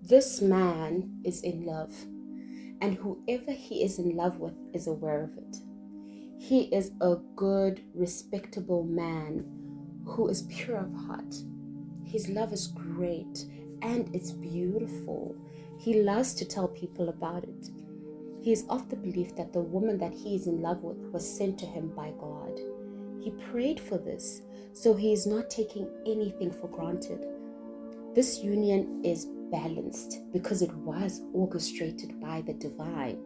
This man is in love, and whoever he is in love with is aware of it. He is a good, respectable man who is pure of heart. His love is great and it's beautiful. He loves to tell people about it. He is of the belief that the woman that he is in love with was sent to him by God. He prayed for this, so he is not taking anything for granted. This union is balanced because it was orchestrated by the divine.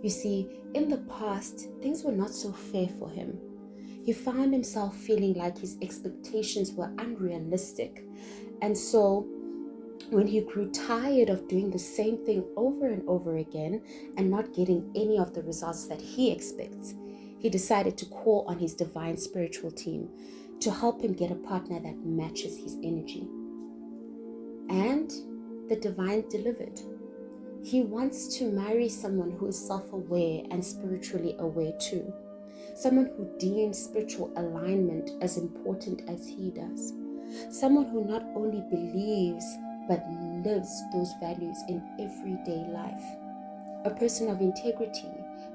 You see, in the past, things were not so fair for him. He found himself feeling like his expectations were unrealistic. And so, when he grew tired of doing the same thing over and over again and not getting any of the results that he expects, he decided to call on his divine spiritual team to help him get a partner that matches his energy. And the divine delivered. He wants to marry someone who is self-aware and spiritually aware too. Someone who deems spiritual alignment as important as he does. Someone who not only believes but lives those values in everyday life. A person of integrity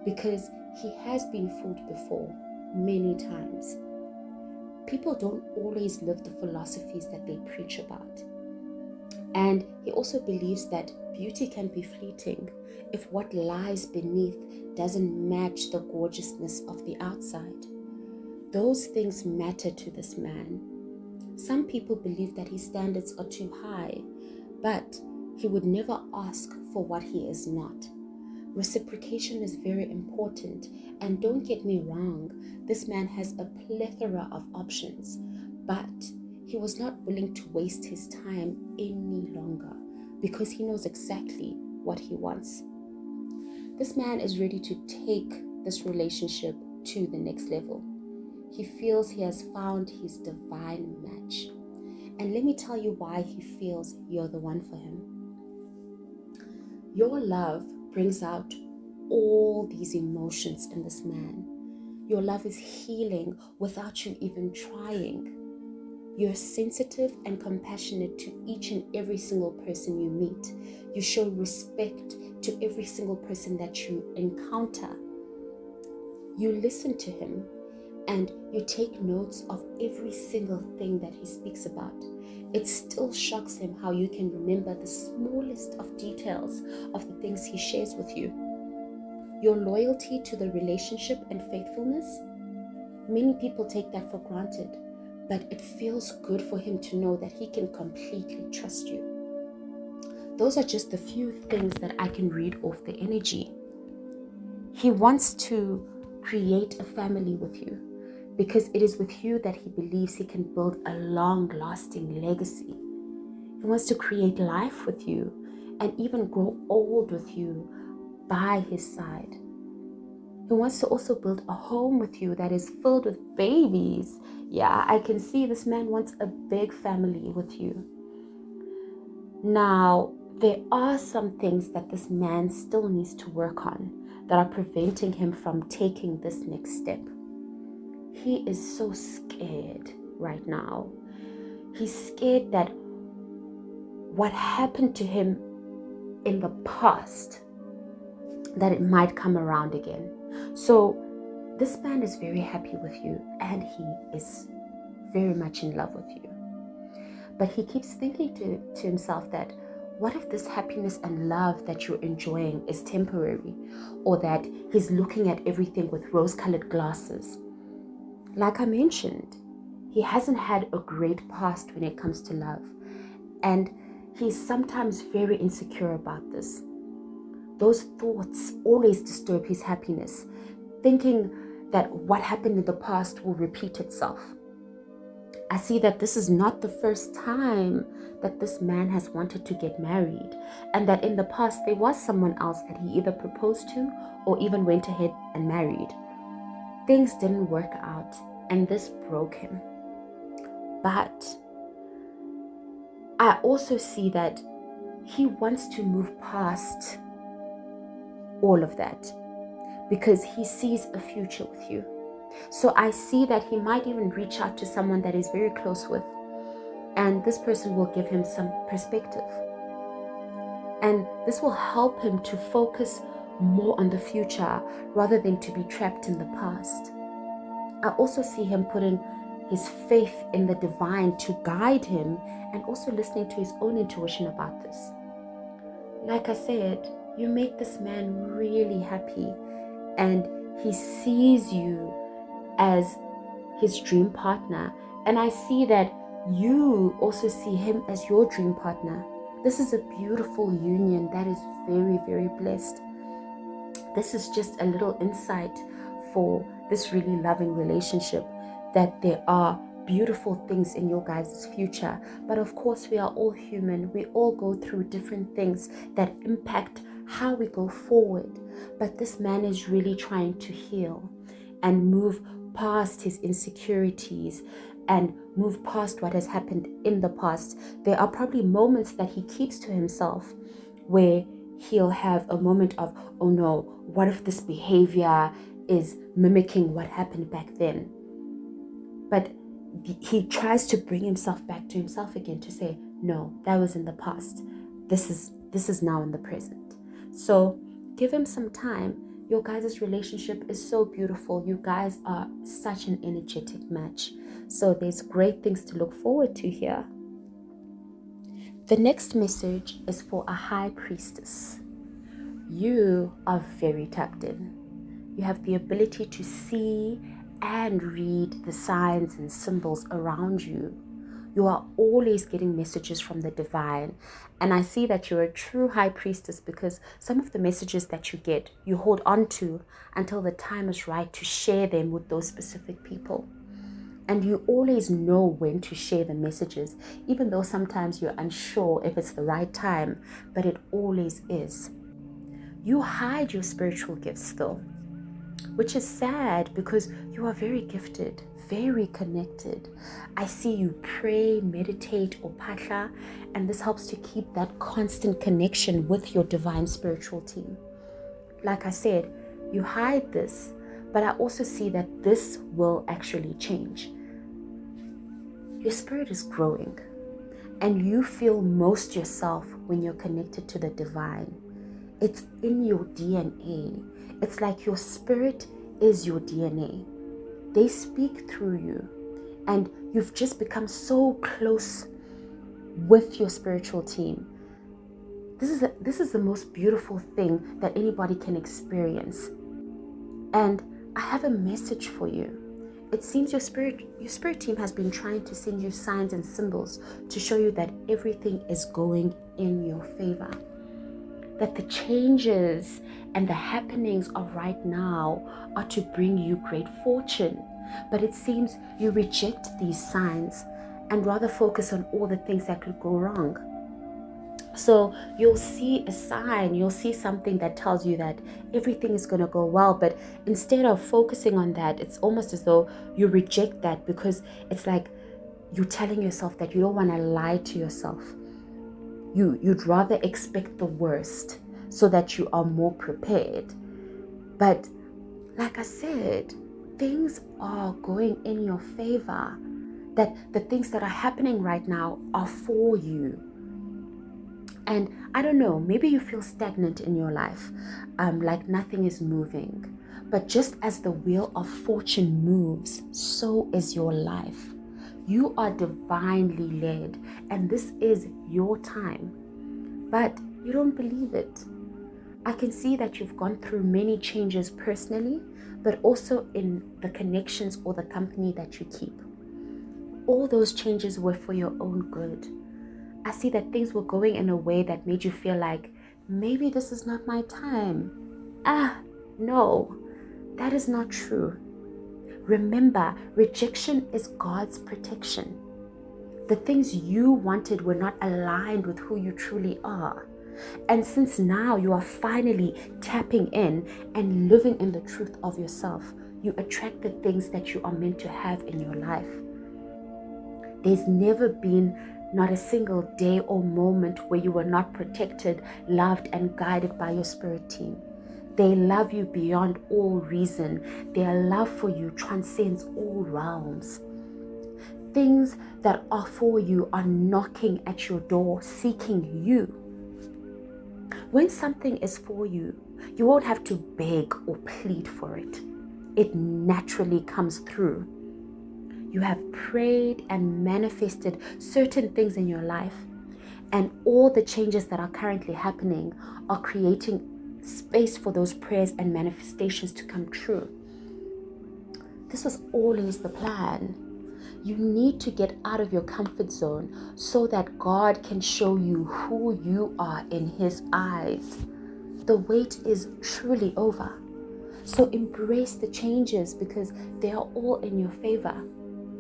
because he has been fooled before many times. People don't always live the philosophies that they preach about. And he also believes that beauty can be fleeting if what lies beneath doesn't match the gorgeousness of the outside. Those things matter to this man. Some people believe that his standards are too high, but he would never ask for what he is not. Reciprocation is very important, and don't get me wrong, this man has a plethora of options, but he was not willing to waste his time any longer because he knows exactly what he wants. This man is ready to take this relationship to the next level. He feels he has found his divine match. And let me tell you why he feels you're the one for him. Your love brings out all these emotions in this man. Your love is healing without you even trying. You're sensitive and compassionate to each and every single person you meet. You show respect to every single person that you encounter. You listen to him and you take notes of every single thing that he speaks about. It still shocks him how you can remember the smallest of details of the things he shares with you. Your loyalty to the relationship and faithfulness, many people take that for granted, but it feels good for him to know that he can completely trust you. Those are just the few things that I can read off the energy. He wants to create a family with you because it is with you that he believes he can build a long-lasting legacy. He wants to create life with you and even grow old with you by his side. He wants to also build a home with you that is filled with babies. Yeah, I can see this man wants a big family with you. Now, there are some things that this man still needs to work on that are preventing him from taking this next step. He is so scared right now. He's scared that what happened to him in the past, that it might come around again. So this man is very happy with you and he is very much in love with you. But he keeps thinking to himself that what if this happiness and love that you're enjoying is temporary, or that he's looking at everything with rose-colored glasses? Like I mentioned, he hasn't had a great past when it comes to love, and he's sometimes very insecure about this. Those thoughts always disturb his happiness, thinking that what happened in the past will repeat itself. I see that this is not the first time that this man has wanted to get married, and that in the past there was someone else that he either proposed to or even went ahead and married. Things didn't work out, and this broke him. But I also see that he wants to move past all of that because he sees a future with you. So I see that he might even reach out to someone that he's very close with, and this person will give him some perspective. And this will help him to focus more on the future rather than to be trapped in the past. I also see him putting his faith in the divine to guide him and also listening to his own intuition about this. Like I said, you make this man really happy and he sees you as his dream partner. And I see that you also see him as your dream partner. This is a beautiful union that is very, very blessed. This is just a little insight for this really loving relationship, that there are beautiful things in your guys' future. But of course, we are all human. We all go through different things that impact how we go forward. But this man is really trying to heal and move past his insecurities and move past what has happened in the past. There are probably moments that he keeps to himself where he'll have a moment of, oh no, what if this behavior is mimicking what happened back then? But he tries to bring himself back to himself again to say, no, that was in the past. This is now in the present. So give him some time. Your guys' relationship is so beautiful. You guys are such an energetic match. So there's great things to look forward to here. The next message is for a high priestess. You are very tapped in. You have the ability to see and read the signs and symbols around you. You are always getting messages from the divine. And I see that you're a true high priestess because some of the messages that you get, you hold on to until the time is right to share them with those specific people. And you always know when to share the messages, even though sometimes you're unsure if it's the right time, but it always is. You hide your spiritual gifts though, which is sad because you are very gifted, very connected. I see you pray, meditate, or pasha, and this helps to keep that constant connection with your divine spiritual team. Like I said, you hide this, but I also see that this will actually change. Your spirit is growing, and you feel most yourself when you're connected to the divine. It's in your DNA. It's like your spirit is your DNA. They speak through you, and you've just become so close with your spiritual team. This is the most beautiful thing that anybody can experience. And I have a message for you. It seems your spirit team has been trying to send you signs and symbols to show you that everything is going in your favor. That the changes and the happenings of right now are to bring you great fortune. But it seems you reject these signs and rather focus on all the things that could go wrong. So you'll see a sign, you'll see something that tells you that everything is going to go well. But instead of focusing on that, it's almost as though you reject that because it's like you're telling yourself that you don't want to lie to yourself. You'd rather expect the worst so that you are more prepared. But like I said, things are going in your favor. That the things that are happening right now are for you. And I don't know, maybe you feel stagnant in your life, like nothing is moving. But just as the wheel of fortune moves, so is your life. You are divinely led, and this is your time. But you don't believe it. I can see that you've gone through many changes personally, but also in the connections or the company that you keep. All those changes were for your own good. I see that things were going in a way that made you feel like, maybe this is not my time. No, that is not true. Remember, rejection is God's protection. The things you wanted were not aligned with who you truly are. And since now you are finally tapping in and living in the truth of yourself, you attract the things that you are meant to have in your life. There's never been not a single day or moment where you were not protected, loved, and guided by your spirit team. They love you beyond all reason. Their love for you transcends all realms. Things that are for you are knocking at your door, seeking you. When something is for you, you won't have to beg or plead for it. It naturally comes through. You have prayed and manifested certain things in your life, and all the changes that are currently happening are creating space for those prayers and manifestations to come true. This was always the plan. You need to get out of your comfort zone so that God can show you who you are in His eyes. The wait is truly over. So embrace the changes because they are all in your favor.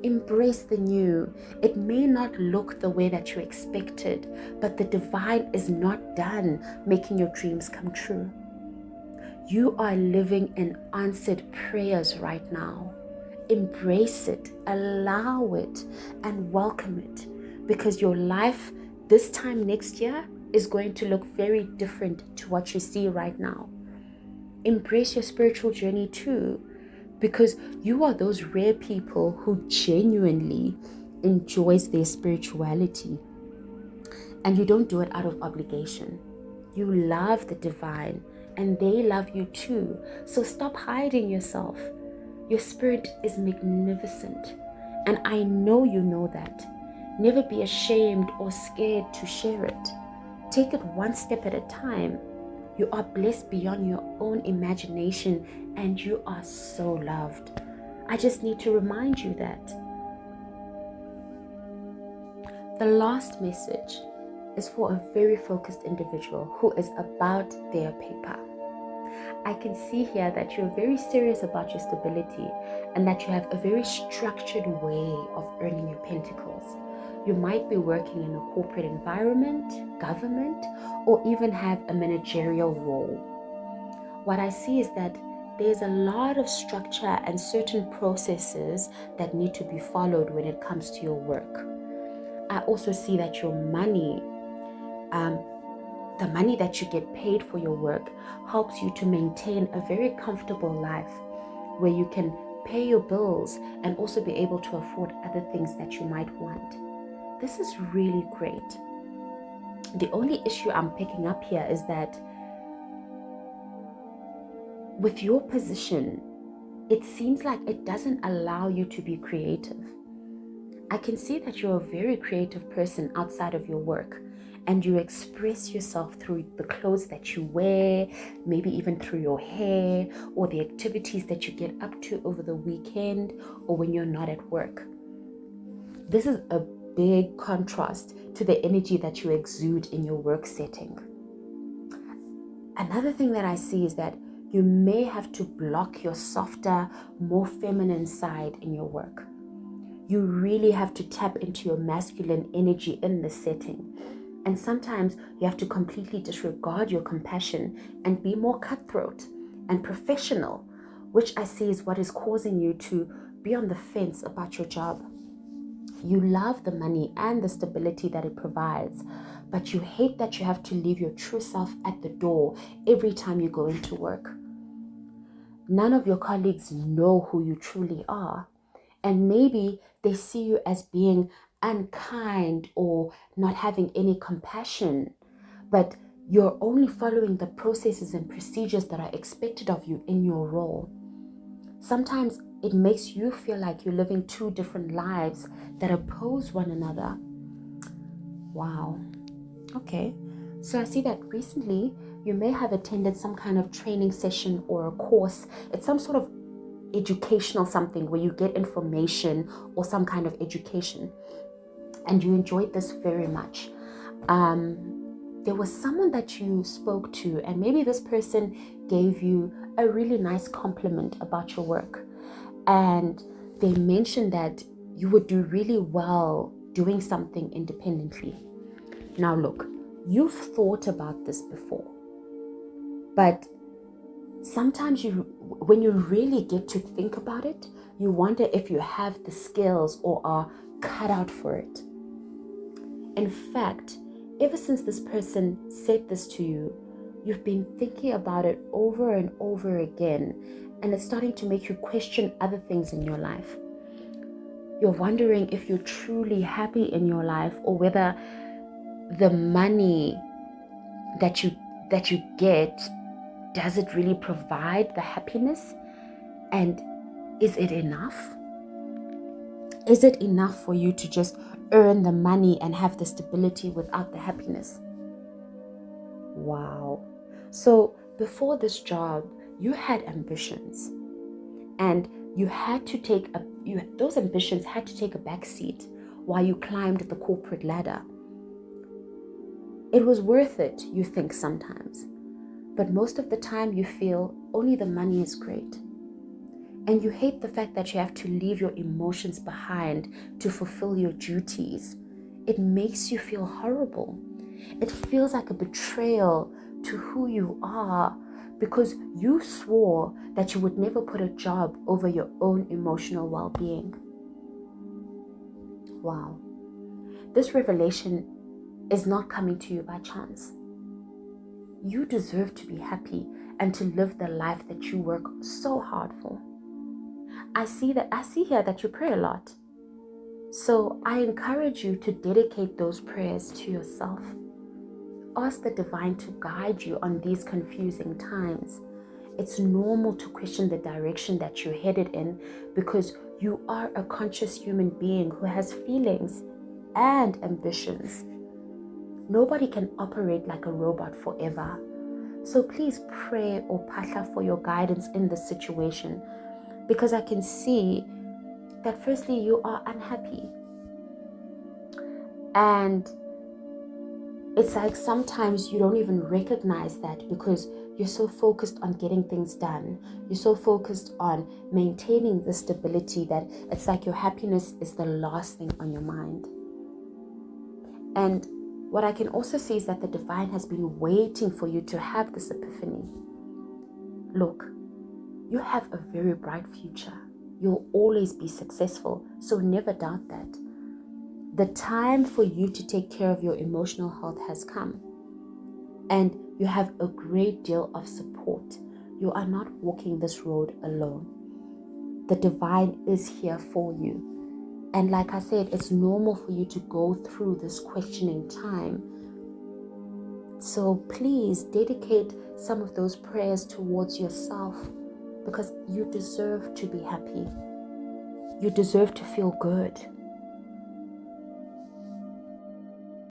Embrace the new. It may not look the way that you expected, but the divine is not done making your dreams come true. You are living in answered prayers right now. Embrace it, allow it, and welcome it, because your life this time next year is going to look very different to what you see right now. Embrace your spiritual journey too, because you are those rare people who genuinely enjoys their spirituality, and you don't do it out of obligation. You love the divine and they love you too. So stop hiding yourself. Your spirit is magnificent, and I know you know that. Never be ashamed or scared to share it. Take it one step at a time. You are blessed beyond your own imagination, and you are so loved. I just need to remind you that. The last message is for a very focused individual who is about their paper. I can see here that you're very serious about your stability and that you have a very structured way of earning your pentacles. You might be working in a corporate environment, government, or even have a managerial role. What I see is that there's a lot of structure and certain processes that need to be followed when it comes to your work. I also see that your money, the money that you get paid for your work, helps you to maintain a very comfortable life where you can pay your bills and also be able to afford other things that you might want. This is really great. The only issue I'm picking up here is that with your position, it seems like it doesn't allow you to be creative. I can see that you're a very creative person outside of your work, and you express yourself through the clothes that you wear, maybe even through your hair or the activities that you get up to over the weekend or when you're not at work. This is a big contrast to the energy that you exude in your work setting. Another thing that I see is that you may have to block your softer, more feminine side in your work. You really have to tap into your masculine energy in this setting. And sometimes you have to completely disregard your compassion and be more cutthroat and professional, which I see is what is causing you to be on the fence about your job. You love the money and the stability that it provides, but you hate that you have to leave your true self at the door every time you go into work. None of your colleagues know who you truly are, and maybe they see you as being unkind or not having any compassion, but you're only following the processes and procedures that are expected of you in your role. Sometimes it makes you feel like you're living two different lives that oppose one another. Wow. Okay. So I see that recently you may have attended some kind of training session or a course. It's some sort of educational something where you get information or some kind of education, and you enjoyed this very much. There was someone that you spoke to, and maybe this person gave you a really nice compliment about your work, and they mentioned that you would do really well doing something independently. Now look, you've thought about this before, but sometimes when you really get to think about it, you wonder if you have the skills or are cut out for it. In fact, ever since this person said this to you, you've been thinking about it over and over again, and it's starting to make you question other things in your life. You're wondering if you're truly happy in your life, or whether the money that you that you get, does it really provide the happiness? And is it enough? Is it enough for you to just earn the money and have the stability without the happiness? Wow. So before this job, you had ambitions, and those ambitions had to take a back seat while you climbed the corporate ladder. It was worth it, you think sometimes, but most of the time you feel only the money is great. And you hate the fact that you have to leave your emotions behind to fulfill your duties. It makes you feel horrible. It feels like a betrayal to who you are, because you swore that you would never put a job over your own emotional well-being. Wow. This revelation is not coming to you by chance. You deserve to be happy and to live the life that you work so hard for. I see here that you pray a lot. So I encourage you to dedicate those prayers to yourself. Ask the divine to guide you on these confusing times. It's normal to question the direction that you're headed in, because you are a conscious human being who has feelings and ambitions. Nobody can operate like a robot forever. So please pray or phahla for your guidance in this situation, because I can see that firstly you are unhappy. And it's like sometimes you don't even recognize that, because you're so focused on getting things done. You're so focused on maintaining the stability that it's like your happiness is the last thing on your mind. And what I can also see is that the divine has been waiting for you to have this epiphany. Look, you have a very bright future. You'll always be successful, so never doubt that. The time for you to take care of your emotional health has come, and you have a great deal of support. You are not walking this road alone. The divine is here for you. And like I said, it's normal for you to go through this questioning time. So please dedicate some of those prayers towards yourself, because you deserve to be happy. You deserve to feel good.